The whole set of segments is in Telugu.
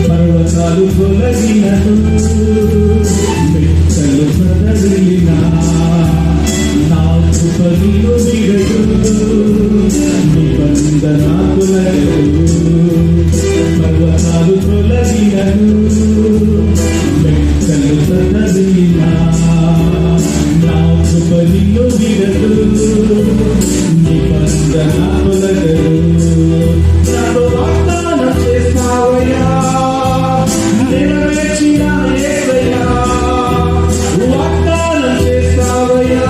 పర్వతాలు తొలగినను మెట్టలు కదలినా నా కృపను విడదు నిబంధన తొలగదు. పర్వతాలు తొలగినను మెట్టలు కదలినా నా కృపను విడదు నిబంధన తొలగదు. నాతో వాగ్దానం చేస్తావయ్యా, నెరవేర్చిన యేసయ్యా. వాగ్దానం చేస్తావయ్యా,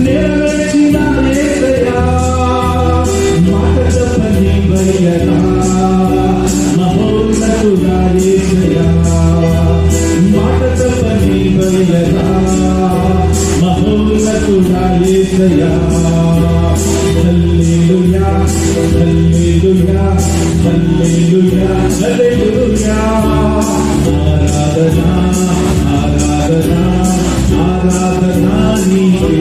నెరవేర్చిన యేసయ్యా. మాట తప్పనివయ్యా, మహోన్నతుడా యేసయ్యా. మాట తప్పనివయ్యా, మహోన్నతుడా యేసయ్యా. హల్లెలూయా హల్లెలూయా హల్లెలూయా హల్లెలూయా. ఆరాధనా ఆరాధనా ఆరాధనా నీకే.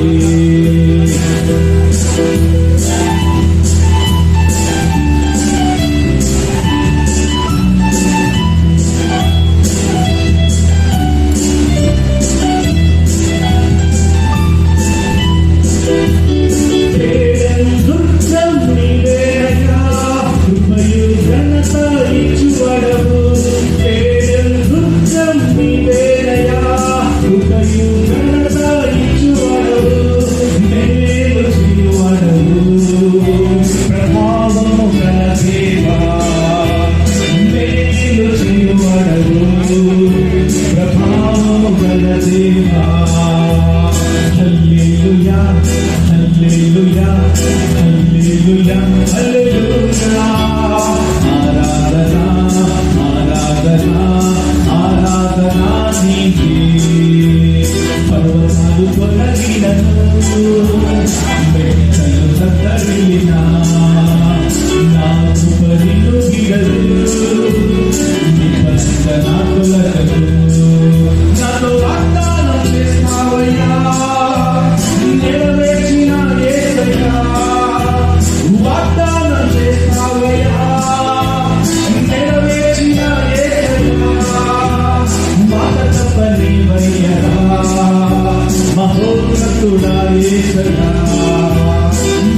మహోన్నతుడా యేసయ్యా,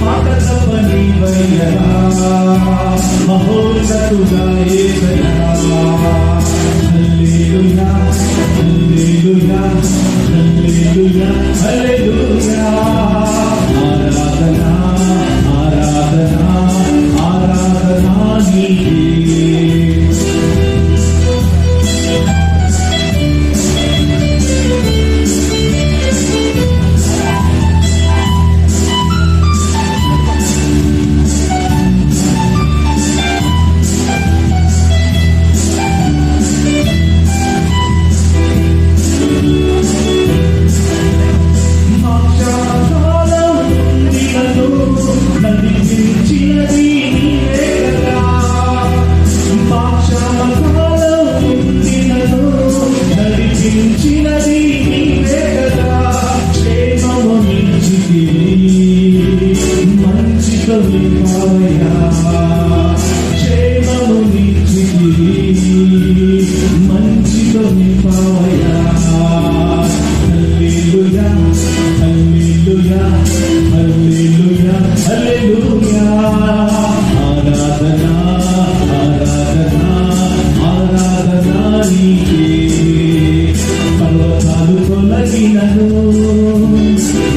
మాట తప్పనివయ్యా. మహోన్నతుడా యేసయ్యా. హల్లెలూయా హల్లెలూయా హల్లెలూయా హల్లెలూయా. ఆరాధనా ఆరాధనా ఆరాధనా నీకే.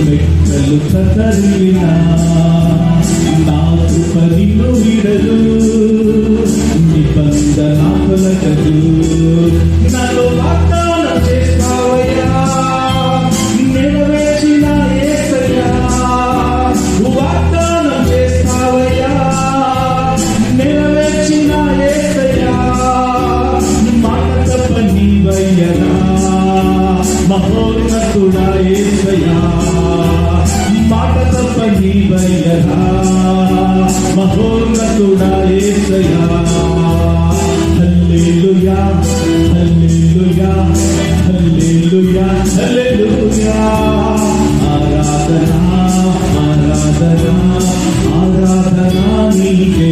మెట్టలు కదలినా నా కృపను విడదు నిబంధన తొలగదు. నాలో వాగ్దానం చేస్తావయ్యా, నెరవేర్చిన యేసయ్యా. వాగ్దానం చేస్తావయ్యా, నెరవేర్చిన యేసయ్యా. మాట తప్పనివయ్యా, మహోన్నతుడా యేసయ్యా మాట తప్పనివయ్యా మహోన్నతుడా యేసయ్యా హల్లెలూయా హల్లెలూయా హల్లెలూయా హల్లెలూయా ఆరాధన ఆరాధన ఆరాధన నీకే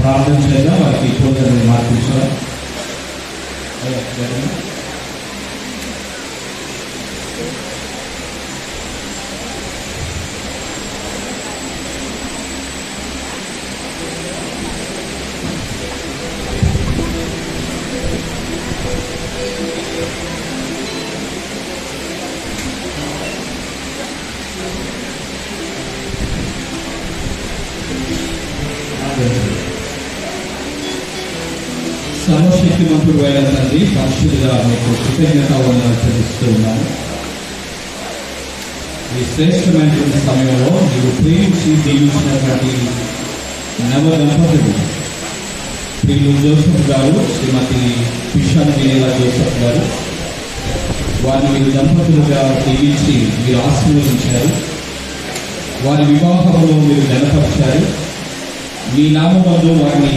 ప్రార్థన చేద్దాం. వారికి పూజలు మార్పించారు. సర్వశక్తిమంతుడు అయిన తండ్రి, పరిశుద్ధిగా మీకు కృతజ్ఞత వందనాలు చెల్లిస్తూ ఉన్నాను. ఈ శ్రేష్టమైనటువంటి సమయంలో మీరు ప్రేమించి దీవించినటువంటి నవ దంపతులు వీళ్ళు జోసెఫ్ గారు, శ్రీమతి పిషాన్ వినేలా జోసెఫ్ గారు, వారిని మీరు దంపతులుగా దీవించి మీరు ఆశీర్వదించారు. వారి వివాహంలో మీరు ఘనపరిచారు. మీ నామమందు వారిని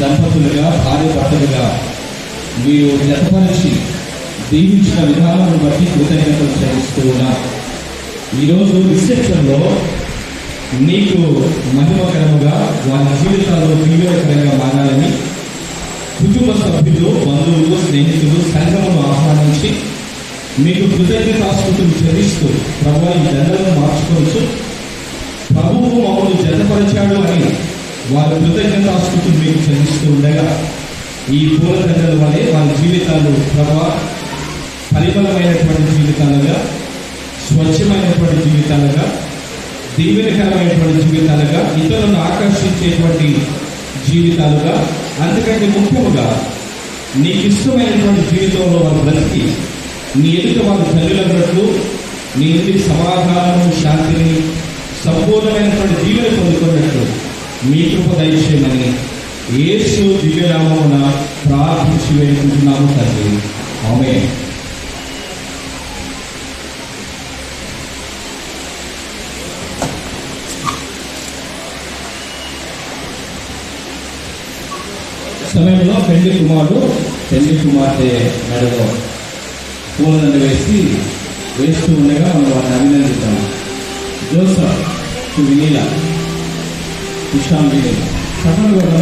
దంపతులుగా, భార్య భర్తలుగా మీరు జతపరిచి దీవించిన విధానాలను బట్టి కృతజ్ఞతలు చెల్లిస్తూ ఉన్నారు. ఈరోజు రిసెప్షన్లో నీకు మహిమకరముగా వారి జీవితాల్లో దీవెనకరంగా మారాలని కుటుంబ సభ్యులు, బంధువులు, స్నేహితులు సంఘమును ఆహ్వానించి మీకు కృతజ్ఞతాస్తుతులు చెల్లిస్తూ ప్రభువు ఈ దండలను మార్చుకోవచ్చు, ప్రభువు మమ్మల్ని జతపరిచాడు అని వారి కృతజ్ఞతాస్తుతులు మీకు చెల్లిస్తూ ఉండగా ఈ పూల దండల వల్లే వారి జీవితాలు ప్రభువు పరిమళమైనటువంటి జీవితాలుగా, స్వచ్ఛమైనటువంటి జీవితాలుగా, దీవెనకరమైనటువంటి జీవితాలుగా, ఇతరులను ఆకర్షించేటువంటి జీవితాలుగా, అందుకంటే ముఖ్యముగా నీకు ఇష్టమైనటువంటి జీవితంలో వారు బ్రతికి నీ ఎదుట వారు తల్లిదండ్రులు నీ ఇంటికి సమాధానము, శాంతిని, సంపూర్ణమైనటువంటి దీవెన పొందుకున్నట్లు మీ కృప దయచేయమని యేసు దివ్యనామమున ప్రార్థించి వేడుకుంటున్నాము తండ్రి. ఆమేన్. సమయంలో పెళ్లి కుమారుడు పెళ్లి కుమార్తె మెడలో పూలదండ వేస్తూ ఉండగా మనం వారిని అభినందిద్దాం. జోసెఫ్ టు వినీలా, పిషాన్ వినీలా చెప్పండి కూడా.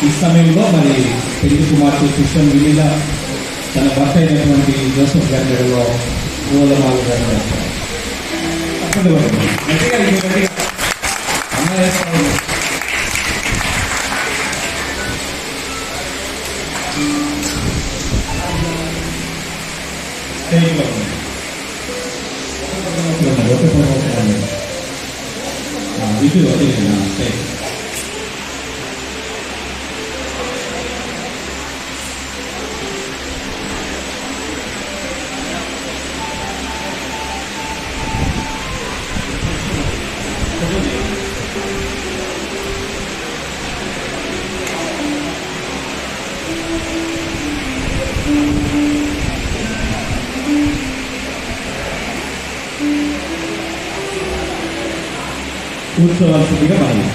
ఈ సమయంలో మరి పెళ్లి కుమార్తె పిషాన్ వినీలా తన భర్త అయినటువంటి జోసెఫ్ గారి మెడలో పూలమాల వేస్తారు. ఇది కూర్చోవలసిందిగా మనవి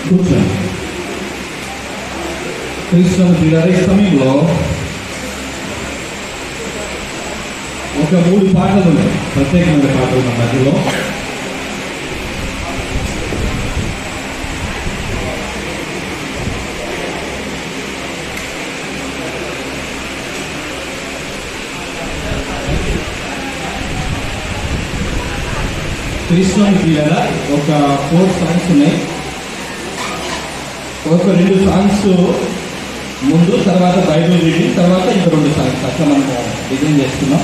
కూర్చోండి. క్రీస్తు పిల్లల ఈ సమయంలో ఒక 3 పాటలు ఉన్నాయి, ప్రత్యేకమైన పాటలు మన మధ్యలో. క్రీస్తు పిల్లల ఒక 4 సాంగ్స్ ఉన్నాయి. ఒక 2 సాంగ్స్ ముందు, తర్వాత బైబిల్ రీడింగ్, తర్వాత ఇంకా 2 సాంగ్స్ అట్లా మనము డిజైన్ చేస్తున్నాం.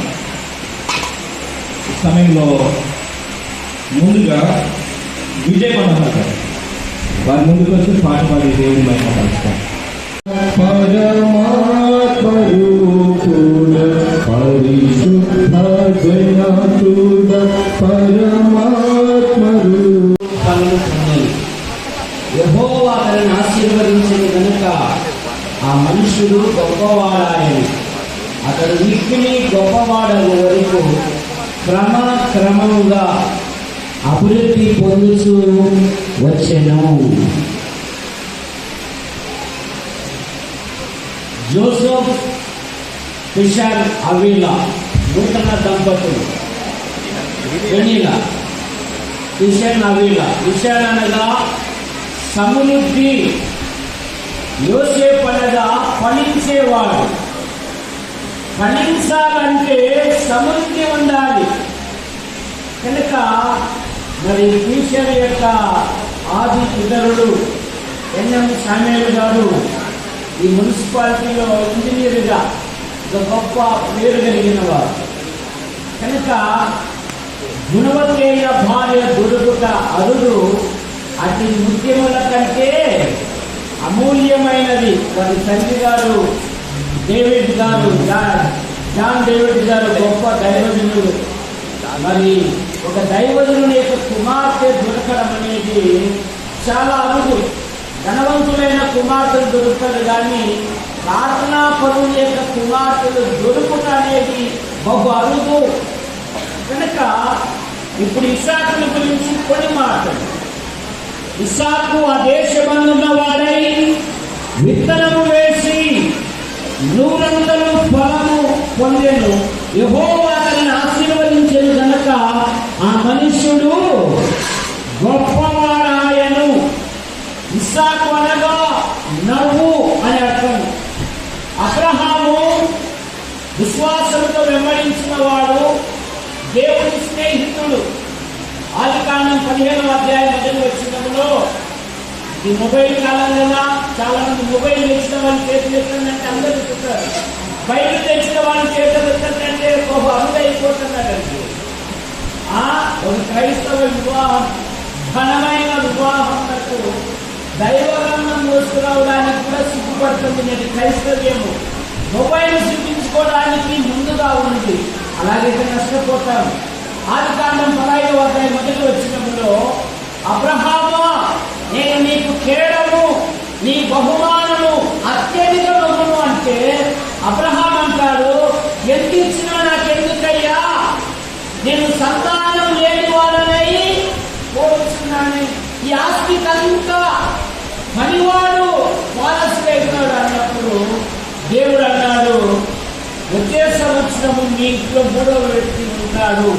ఈ సమయంలో ముందుగా విజయ్ మనోహర్ గారు వారి ముందుకు వచ్చి పాట పాడి దేవుని మహిమ పరుస్తాం. యెహోవా తనను ఆశీర్వదించిన కనుక ఆ మనుషుడు గొప్పవాడాయని. అతడు మిక్కిలి గొప్పవాడగు వరకు క్రమక్రమముగా అభివృద్ధి పొందుతూ వచ్చెను. జోసెఫ్ ఫిషర్ అవిలా నూతన దంపతులు. Vanilla fissure Avila. ఫిషర్ అనగా సమృద్ధి, యోసేపు అనగా ఫలించేవాడు. ఫలించాలంటే సమృద్ధి ఉండాలి కనుక మరి ఫిషర్ యొక్క ఆది పితరుడు ఎన్ఎం శామ్యూయల్ గారు ఈ మున్సిపాలిటీలో ఇంజనీర్గా ఒక గొప్ప పేరు కలిగిన వారు కనుక గుణవత్తైన భార్య దొరుకుట అరుదు, అతి ముఖ్యముల కంటే అమూల్యమైనది. వారి తండ్రి గారు డేవిడ్ గారు, జాన్ డేవిడ్ గారు గొప్ప దైవజనుడు. మరి ఒక దైవజనుని యొక్క కుమార్తె దొరకడం అనేది చాలా అరుదు. ధనవంతులైన కుమార్తెలు దొరుకుతారు కానీ ప్రార్థనా పరుల యొక్క కుమార్తెలు దొరుకుట అనేది బహు అరుదు కనుక ఇప్పుడు ఇస్సాకుని గురించి కొన్ని మాటలు. ఇస్సాకు ఆ దేశమందున్న వాడై విత్తనము వేసి 100 ఫలము పొందెను. యెహోవా తనను ఆశీర్వదించెను కనుక ఆ మనుష్యుడు గొప్పవాడాయను. ఇస్సాకు అనగా నవ్వు అని అర్థం. అబ్రహాము విశ్వాసంతో వెంబడించిన వాడు, దేవుని స్నేహితుడు. ఆదికాండం 15వ అధ్యాయం మొదటి వచనంలో, ఈ మొబైల్ కాలం కదా, చాలా మంది మొబైల్ తెచ్చిన వాళ్ళు చేతులు ఎత్తంటే అందరూ చెప్తారు. బయట తెచ్చిన వాళ్ళు చేతులు ఎత్తంటే ఒక అరుదైపోతున్నాడండి. ఒక క్రైస్తవ వివాహం, ఘనమైన వివాహంకు దైవగమనం మోసుకురావడానికి కూడా సిగ్గుపడుతుంది నేటి క్రైస్తవ్యము. మొబైల్ చూపించుకోవడానికి ముందుగా ఉంది, అలాగైతే నష్టపోతాం. ఆదికాండం 15వ అధ్యాయం మొదటి వచనంలో, అబ్రహామా నేను నీకు కేడము, నీ బహుమానము అత్యధిక బహును అంటే అబ్రహాం అంటాడు, ఎంత ఇచ్చినా నాకెందుకయ్యా, నేను సంతానం లేని వాళ్ళనై కోరుచున్నాను, ఈ ఆస్తికంతా పనివాడు వారసుడైతున్నాడు అన్నప్పుడు దేవుడు అన్నాడు, వచ్చే సంవత్సరము మీ ఇంట్లో 3వ వ్యక్తి ఉంటాడు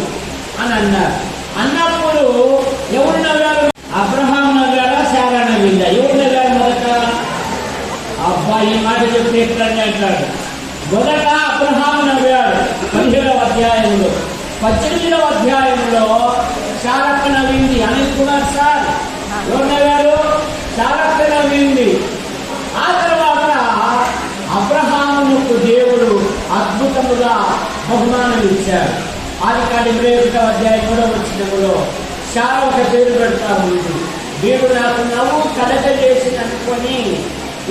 అని అన్నారు. అన్నప్పుడు ఎవరు నవ్వారు? అబ్రహాం నవ్వారా, శారా నవ్విందా? ఎవరు నవ్వారు మొదట? అబ్బాయి మాట చెప్పి ఎట్లని అంటాడు. మొదట అబ్రహాం నవ్వాడు 17వ అధ్యాయంలో. 18వ అధ్యాయంలో శారక్క నవ్వింది. అనిల్ కుమార్ సార్ ఎవరు నవ్వారు? శారక్క నవ్వింది. ఆ తర్వాత అబ్రహాముకు దేవుడు అద్భుతముగా బహుమానం ఇచ్చాడు. ఆదికాండం 21వ అధ్యాయం 3వ వచనంలో చాలా ఒక పేరు పెడతారు. వీడు నాకు నవ్వు కలగజేసిననుకొని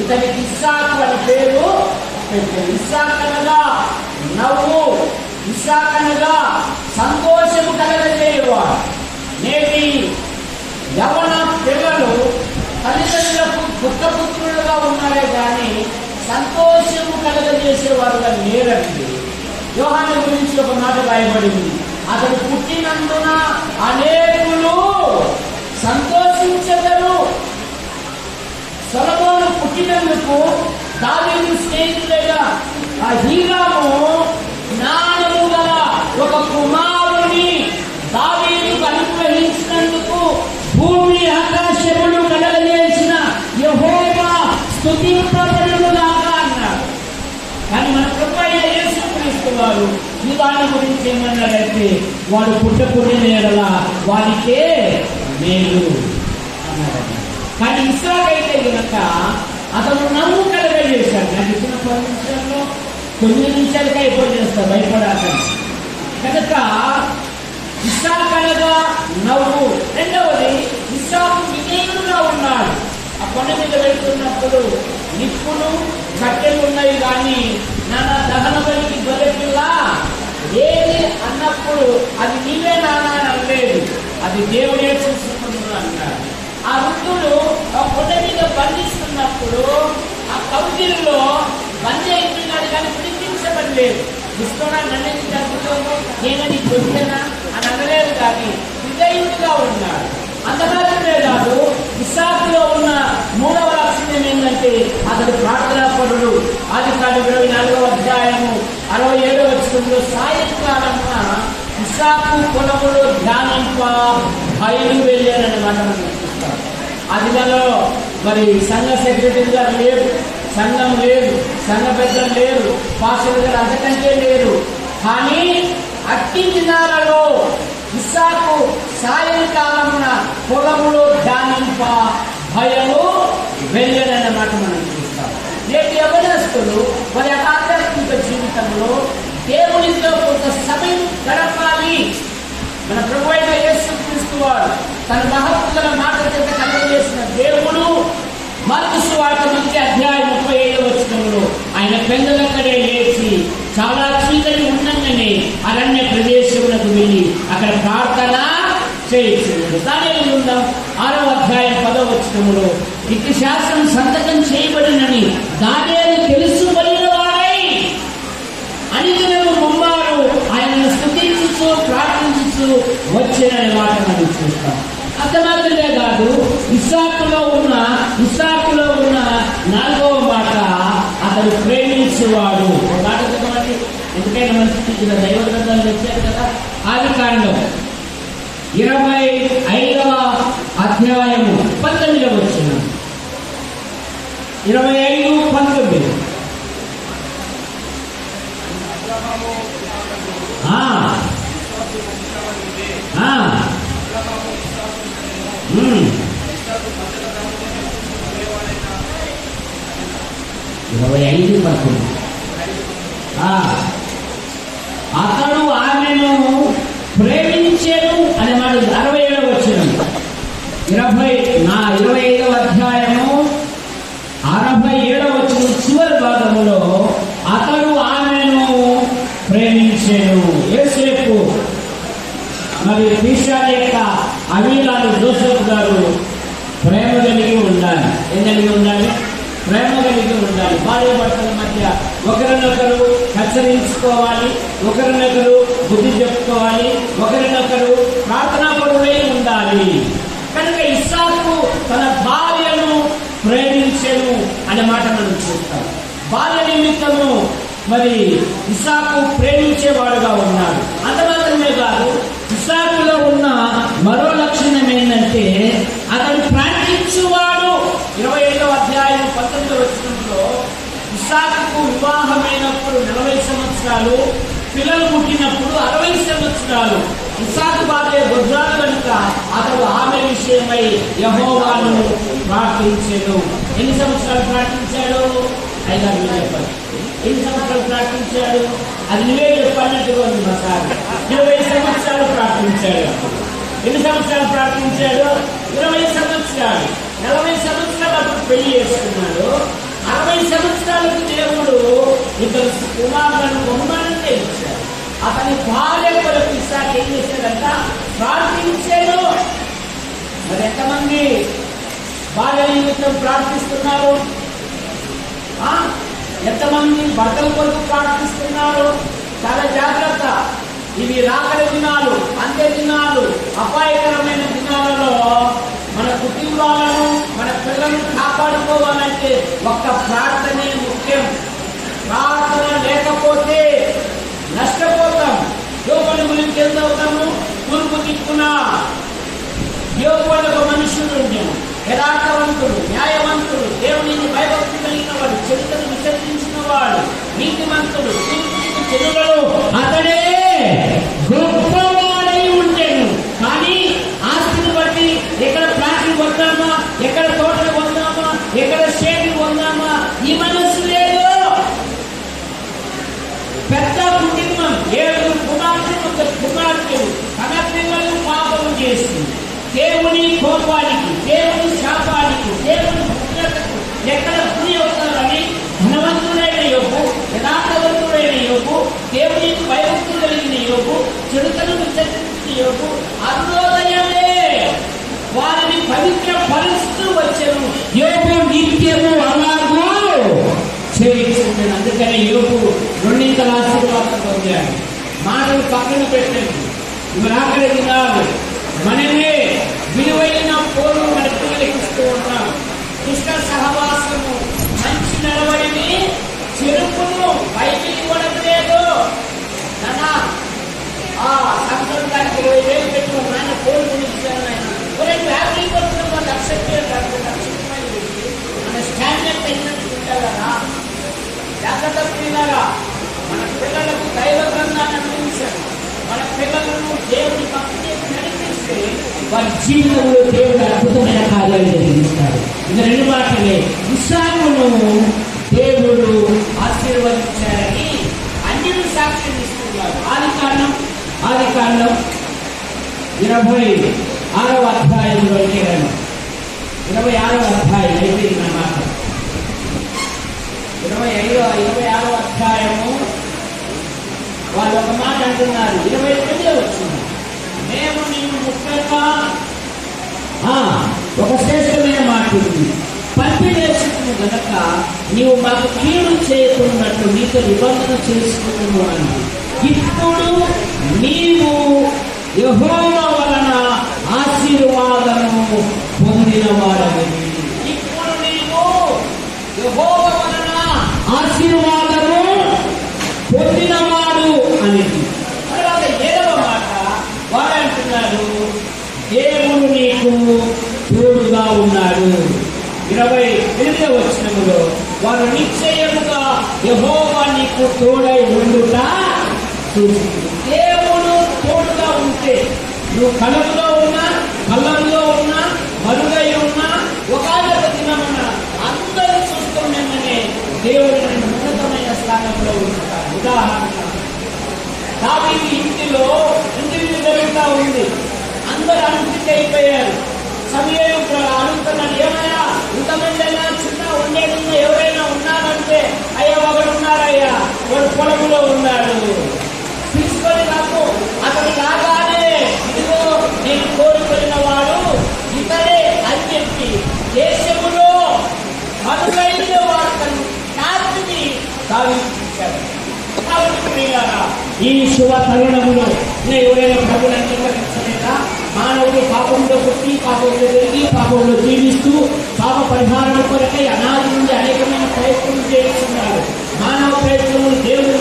ఇతనికి ఇస్సాకు అని పేరు పెట్టారు. ఇస్సాకు అనగా నవ్వు, ఇస్సాకు అనగా సంతోషము కలగజేయవాడు. నేటి యవన పిల్లలు తల్లిదండ్రులకు పుత్రపుత్రులుగా ఉన్నారే కానీ సంతోషము కలగజేసేవారుగా లేరండి. యోహాను గురించి ఒక మాట రాయబడింది, అతడు పుట్టినందున అనేకులు సంతోషించెదరు. సొలొమోను పుట్టినందుకు దావీదు స్నేహితుడైన ఆ హీరాము జ్ఞానము గల ఒక కుమారుని దావీదుకు అనుగ్రహించినందుకు భూమి ఆకాశములు కలగజేసిన యెహోవా స్తుతింపబడునుగాక అన్నాడు. కానీ మన ప్రభువైన యేసుక్రీస్తు వారు ఈ దాని గురించి ఏమన్నాడంటే వాడు పుట్టకుడిన ఎడల వాడికే మేలు అన్నాడు. కానీ ఇస్సాకైతే గనక అతను నవ్వు కలగజేశాడు. నాకు ఇచ్చిన 10 నిమిషాల్లో 9 నిమిషాలకి అయిపోయేస్తా భయపడాలని. కనుక ఇస్సాకు అనగా నవ్వు. రెండవది ఇస్సాకు విధేయుడుగా ఉన్నాడు. ఆ కొండ మీద వెళ్తున్నప్పుడు నిప్పులు కట్టెలు ఉన్నాయి కానీ నాన్న దహన బలికి గొర్రెపిల్ల ఏది అన్నప్పుడు అది నీవే నాన్న అని అనలేదు, అది దేవుడే చూసుకుంటున్నాడు అన్నాడు. ఆ వృద్ధుడు ఆ కొండ మీద బంధిస్తున్నప్పుడు ఆ కౌగిలిలో బందీ అయిపోయినాడు కానీ పిలిపించబడలేదు. ఇస్తున్నా నన్ను జరుగుతుందో నేనని కొట్టనా అని అనలేదు కానీ విధేయుడిగా ఉన్నాడు. అంతమాత్రమే కాదు, ఇస్సాకులో ఉన్న 3వ లక్షణం ఏంటంటే అతడు ప్రార్థనాపరుడు. ఆదికాండం 24వ అధ్యాయము 67వ వచనంలో సాయంకాలమున ఇస్సాకు పొలములో ధ్యానింప బయలు వెళ్ళానన్నమాట మనం చూస్తాం. అదిలో మరి సంఘ సెక్రటరీ గారు లేరు, సంఘం లేదు, సంఘ పెద్దలు లేరు, పాస్టర్ గారు అంతకంటే లేరు. కానీ అట్టి దినాలలో ఇస్సాకు సాయంకాలమున పొలములో ధ్యానింప భయము వెళ్ళనన్నమాట మనం చూస్తాం. నేటి యవనస్తులు వారి ఆధ్యాత్మిక జీవితంలో దేవునితో కొంత సమయం గడపాలి. మన ప్రభువైన యేసుక్రీస్తు వారు తన మహత్తుల మాట చేత కలుగజేసిన దేవుడు మార్కు సువార్త 1వ అధ్యాయం 37వ వచనంలో ఆయన పెందలక్కడే లేచి చాలా చీకటి ఉండగానే అరణ్య ప్రదేశములకు వెళ్ళి అక్కడ ప్రార్థన చేయించాడు. దానిలో ఉందాం 6వ అధ్యాయం 10వ వచనంలో ఇట్టి శాస్త్రం సంతకం చేయబడినని దానియేలు తెలుసుకొనిన వాడై అనిదినము ముమ్మారు ఆయనను స్తుతించుచు ప్రార్థించుచు వచ్చినని మాట మనం చూస్తాం. అంతమాత్రమే కాదు, ఇస్సాకులో ఉన్న 4వ మాట అతడు ప్రేమించేవాడు. మాట చెప్పండి, ఎందుకైనా మనకి దైవ గ్రంథాలు తెచ్చారు కదా. ఆదికాండం 25వ అధ్యాయము 19వ వచనం 25:19 25:11 అతడు ఆమెను ప్రేమించెను అనే మాట 67వ వచనం 25వ అధ్యాయము 67వ వచనం చివరి భాగంలో అతడు ఆమెను ప్రేమించెను. యోసేపు మరి పీషాని యొక్క అమీలాలు జోసెఫ్ గారు ప్రేమ కలిగి ఉండాలి. ఏం కలిగి ఉండాలి? ప్రేమ కలిగి ఉండాలి. భార్య భర్తల మధ్య ఒకరినొకరు హెచ్చరించుకోవాలి, ఒకరినొకరు బుద్ధి చెప్పుకోవాలి, ఒకరినొకరు ప్రార్థనాపరులై ఉండాలి. కనుక ఇస్సాకు తన భార్యను ప్రేమించెను అనే మాట మనం చూస్తాం. భార్య నిమిత్తము మరి ఇస్సాకు ప్రేమించేవాడుగా ఉన్నాడు. అంత మాత్రమే కాదు, ఇస్సాకులో ఉన్న మరో లక్షణం ఏంటంటే అతడు ప్రార్థించువాడు. 25వ అధ్యాయం 19వ వచనంలో ఇస్సాకుకు వివాహమైనప్పుడు 40 సంవత్సరాలు, పిల్లలు పుట్టినప్పుడు 60 సంవత్సరాలు. ఇస్సాకు భార్య గొర్రాలు కనుక అతడు ఆమె విషయమై యెహోవాను ప్రార్థించెను. ఎన్ని సంవత్సరాలు ప్రార్థించాడు? 5-6 చెప్పాలి. ఎన్ని సంవత్సరాలు ప్రార్థించాడు? అది నువ్వే చెప్పన్నట్టుగా ఉంది మా సార్. 20 సంవత్సరాలు ప్రార్థించాడు. ఎన్ని సంవత్సరాలు ప్రార్థించాడు? 20 సంవత్సరాలు. 40 సంవత్సరాలు అప్పుడు పెళ్లి చేసుకున్నాడు. 60 సంవత్సరాలకు దేవుడు ఇద్దరు కుమారులను బహుమానంగా ఇచ్చాడు. అతని భార్య కొరకు ఇస్సాకు ఏం చేశాడంట? ప్రార్థించాడు. మరి ఎంతమంది భార్య నిమిత్తం ప్రార్థిస్తున్నారు? ఎంతమంది భర్తల కొరకు ప్రార్థిస్తున్నారు? చాలా జాగ్రత్త. ఇవి రాకడ దినాలు, అంత్య దినాలు, అపాయకరమైన దినాలలో మన కుటుంబాలను, మన పిల్లలను కాపాడుకోవాలంటే ఒక్క ప్రార్థనే ముఖ్యం. ప్రార్థన లేకపోతే నష్టపోతాం. యోగుని గురించి ఎంత అవుతాము? తూర్పు దిక్కున యోగు ఒక మనుషుడు ఉండేను, యథార్థవంతుడు, న్యాయవంతుడు, దేవునికి భయభక్తి కలిగిన వాడు, చరిత్రను విసర్జించిన వాడు, నీతిమంతుడు, జనులలో అతడే గొప్పవాడై ఉండేను. కానీ ఆస్తిని బట్టి ఎక్కడ ఫ్లాట్లు పొందామా, ఎక్కడ తోటలు పొందామా, ఎక్కడ షేర్లు పొందామా ఈ మనసు లేదు. పెద్ద కుటుంబం, 7 కుమార్తెలు, 1 కుమార్తెలు, తన పిల్లలు పాపము చేస్తుంది. దేవుని కోపానికి, దేవుని శాపానికి, దేవుని భద్రతకు ఎక్కడ గురి అవుతారని ధనవంతుడైన యోగు, యథార్థవంతుడైన యోగు, దేవునికి భయభక్తులు కలిగిన యోగు, చెడుతను విసర్జించిన యోగు అరుణోదయమే వారిని పవిత్ర పరుస్తూ వచ్చాను. యోగు నిత్యము అలాగూ చేయించుంటాడు. అందుకని యోగు 2 ఆశీర్వాదం పొందాడు. మాటలు పక్కన పెట్టండి. ఇవి రాకడ దినాలు. మనమే విలువైన పోలు మన పిల్లలకి ఇస్తూ ఉన్నాం. దుష్ట సహవాసము, మంచి నడవడిని, చెరుపును బయటికి ఇవ్వడం లేదు. నానా సంవత్సరానికి 20,000 పెట్టుకుని నాన్న పోలు కొనిచ్చాను. ఆయన ఫ్యామిలీ కోసం మన స్టాండర్డ్ తగినట్టు ఉంటారా? జాగ్రత్త పిల్లరా, మన పిల్లలకు దైవ గ్రంథాన్ని అందించారు. మన పిల్లలను దేవుని పక్కనే నడిపిస్తే వారి జీవితంలో దేవుడు అద్భుతమైన కార్యాలు జరిగిస్తాడు. ఇది 2 మాటలే. ఇస్సాకును దేవుడు ఆశీర్వదించారని అన్యులు సాక్ష్యం ఇస్తున్నారు. ఆదికాండం 26వ అధ్యాయంలో 26వ అధ్యాయం అయిపోయింది అన్నమాట. 26వ అధ్యాయము వాళ్ళు ఒక మాట అంటున్నారు. 29వ వచనం, మేము నీవు ముఖ్యంగా ఒక శ్రేష్టమైన మాట ఉంది. పంపిణేసుకుని గనక నీవు మాకు కీడు చేయకున్నట్టు నీతో నిబంధన చేసుకున్నావు అని. ఇప్పుడు నీవు యెహోవా వలన ఆశీర్వాదము పొందిన వాడవి. ఇప్పుడు నీవు యెహోవా వలన ఆశీర్వాదము పొందినవాడు అనేది. తర్వాత 7వ మాట వాడు అంటున్నాడు, దేవుడు నీకు తోడుగా ఉన్నాడు. 28వ వచనములో వారు నిశ్చయముగా యెహోవా నీకు తోడై ఉండుట చూస్తుంది. దేవుడు తోడుగా ఉంటే నువ్వు కలంలో ఉన్నా, కళ్ళంలో ఉన్నా, మరుగై ఉన్నా, ఒకనొక దినమున అందరూ చూస్తున్నామనే దేవుడు ఉన్నతమైన స్థానంలో ఉంటాడు. ఉదాహరణ, దావీదు ఇంటిలో ఇంటర్వ్యూ జరుగుతూ ఉంది. అందరూ అనుమతి అయిపోయారు. సమయం అడుగుతున్నాడు, ఏమయ్యా ఇంతమంది అయినా చిన్న ఉండేది ఎవరైనా ఉన్నారంటే, అయ్యా ఒకడు ఉన్నారయ్యా, వాడు పొలంలో ఉన్నాడు, తీసుకొని నాకు అతను రాగానే ఇదిగో నేను కోరుకున్న వాడు ఇతరే అని చెప్పి దేశములో మనుగైన వార్తను నాటిని సాధించాడు. ఈ శుభ తరుణములో ఎవరైనా ప్రభువుని అంగీకరించలేదా? మానవుడు పాపంలో పుట్టి, పాపంలో పెరిగి, పాపంలో జీవిస్తూ పాప పరిహారం కొరకై అనాది నుండి అనేకమైన ప్రయత్నం చేస్తున్నారు. మానవ ప్రయత్నములు దేవుడు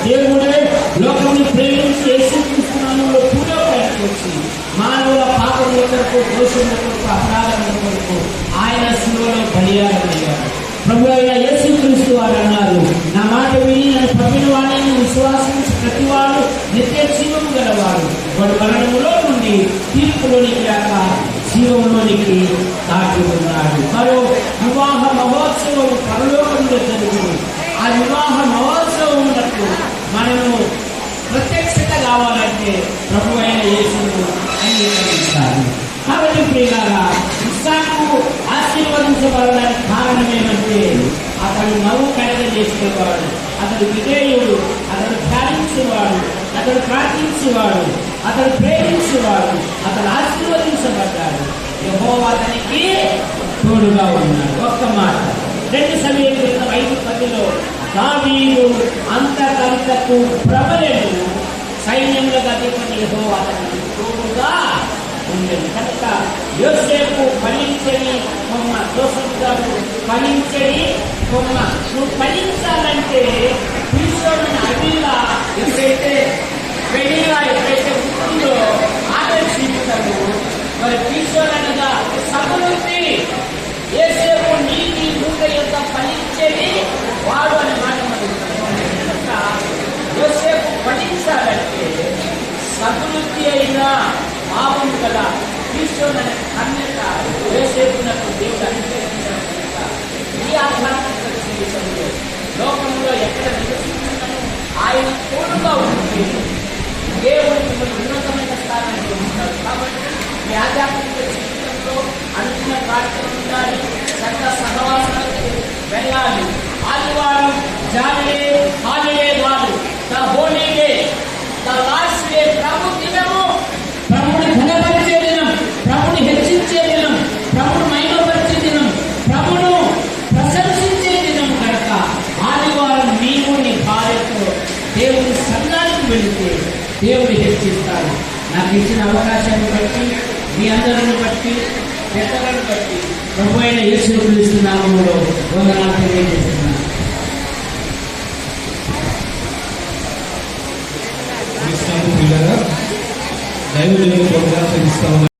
దేవుడే లోకముని ప్రేమించి యేసుక్రీస్తునామములో పూర్వకానికి వచ్చి మానవుల పాపముల కొరకు, దోషముల కొరకు, అపరాధముల కొరకు ఆయన శిలువలో బలియాగమయ్యాడు. ప్రభు అయిన యేసుక్రీస్తు వారు అన్నారు, నా మాట విని నన్ను పంపిన వాడిని విశ్వాసించి ప్రతివాడు నిత్య జీవము గలవాడు. వాడు మరణములో నుండి తీర్పులోనికి రాక జీవంలోనికి దాటి ఉన్నాడు. మరో వివాహ మహోత్సవం పరలోకంలో జరుగుతుంది. ఆ వివాహ మహోత్సవం మనము ప్రత్యక్షత కావాలంటే ప్రభు అయిన యేసును అంగీకరించాలి. కాబట్టి ప్రియులారా, ఇస్సాకు ఆశీర్వదించబడడానికి కారణం ఏమంటే అతడు నవ్వు కడగ చేసేవాడు, అతడు విధేయుడు, అతడు ధ్యానించేవాడు, అతడు ప్రార్థించేవాడు, అతడు ప్రేమించేవాడు, అతడు ఆశీర్వదించబడ్డాడు. యెహోవా అతనికి తోడుగా ఉన్నాడు. ఒక్క మాట 2 సమూయేలు 5:10 దావీదు అంతకంతకు ప్రబలెను, సైన్యములకు అధిపతి యెహోవా అతనికి తోడుగా ఉండేది. కనుక యోసేపు ఫలించని కొమ్మ, జోసెఫ్ గారు ఫలించని కొమ్మ. నువ్వు ఫలించాలంటే కృష్ణుడిని అడిలా ఎప్పుడైతే పెళ్లిగా ఎప్పుడైతే ఉంటుందో ఆకర్షించదు. మరి కృష్ణుడనగా సమృద్ధి యేసేపు నీతి మూట యొక్క ఫలించేది వాడు అనే మాట కనుక యోసేపు ఫలించాలంటే సమృద్ధి అయినా పాపం కదా కృష్ణుడనే కన్యక యోసేపునకు దేవుడు అనుగ్రహించడం కనుక ఈ ఆధ్యాత్మిక జీవితంలో లోకంలో ఎక్కడ నివసిస్తున్నాను ఆయన తోడుగా ఉంటే దేవుడు మిమ్మల్ని ఉన్నతమైన స్థానానికి ఉంటాడు. కాబట్టి ఈ ఆధ్యాత్మిక జీవితంలో అనుకున్న కార్యక్రమం ఉండాలి, చక్క సహవాసానికి వెళ్ళాలి. ఆదివారం జాలిడే హాలిడే కాదు, the holy day, the last day, ప్రభు దినము, ప్రభుని ఘనపరిచే దినం, ప్రభుని హెచ్చించే దినం, ప్రభుని మహిమపరిచే దినం, ప్రభును ప్రశంసించే దినం కనుక ఆదివారం నీవు నీ భార్యతో దేవుని సంఘానికి వెళితే దేవుని హెచ్చిస్తాడు. నాకు ఇచ్చిన అవకాశాన్ని బట్టి, మీ అందరిని బట్టి, పెద్దలను బట్టి ప్రభు అయిన యేసు క్రీస్తు నామములో వందనాలు తెలియజేస్తున్నాను. దైవ దేవుని ప్రోగ్రామ్స్ ఇస్తా